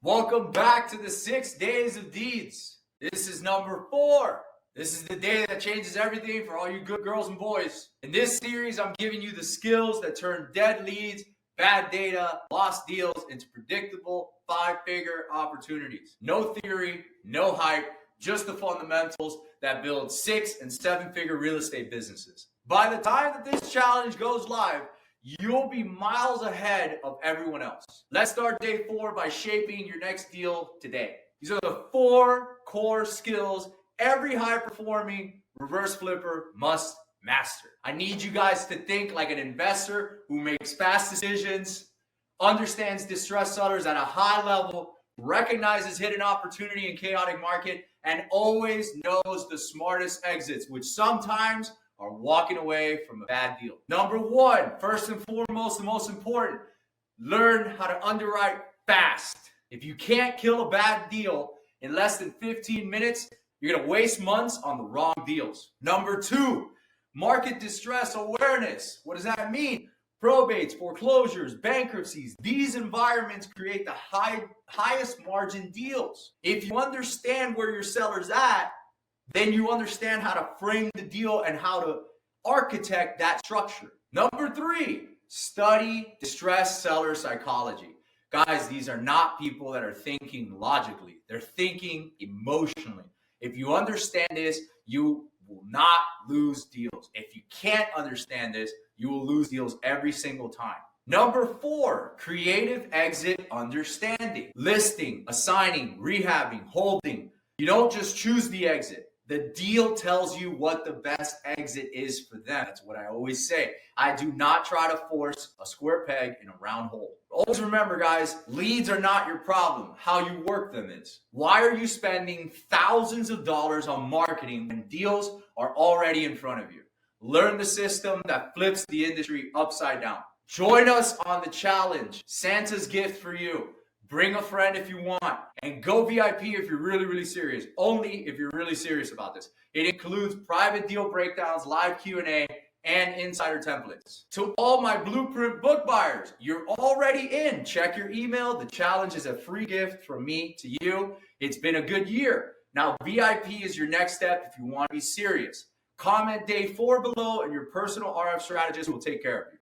Welcome back to the 6 days of deeds. This is number 4. This is the day that changes everything for all you good girls and boys. In this series, I'm giving you the skills that turn dead leads, bad data, lost deals into predictable 5-figure opportunities. No theory, no hype, just the fundamentals that build 6- and 7-figure real estate businesses. By the time that this challenge goes live, you'll be miles ahead of everyone else. Let's start day 4 by shaping your next deal today. These are the 4 core skills every high-performing reverse flipper must master. I need you guys to think like an investor who makes fast decisions, understands distressed sellers at a high level, recognizes hidden opportunity in chaotic market, and always knows the smartest exits, which sometimes are walking away from a bad deal. Number 1, first and foremost, the most important, learn how to underwrite fast. If you can't kill a bad deal in less than 15 minutes, you're going to waste months on the wrong deals. Number 2, market distress awareness. What does that mean? Probates, foreclosures, bankruptcies. These environments create the highest margin deals. If you understand where your seller's at, then you understand how to frame the deal and how to architect that structure. Number 3, study distressed seller psychology. Guys, these are not people that are thinking logically. They're thinking emotionally. If you understand this, you will not lose deals. If you can't understand this, you will lose deals every single time. Number 4, creative exit understanding. Listing, assigning, rehabbing, holding. You don't just choose the exit. The deal tells you what the best exit is for them. That's what I always say. I do not try to force a square peg in a round hole. Always remember, guys, leads are not your problem. How you work them is. Why are you spending thousands of dollars on marketing when deals are already in front of you? Learn the system that flips the industry upside down. Join us on the challenge. Santa's gift for you. Bring a friend if you want, and go VIP if you're really, really serious. Only if you're really serious about this. It includes private deal breakdowns, live Q&A, and insider templates. To all my Blueprint book buyers, you're already in. Check your email. The challenge is a free gift from me to you. It's been a good year. Now, VIP is your next step if you want to be serious. Comment day 4 below, and your personal RF strategist will take care of you.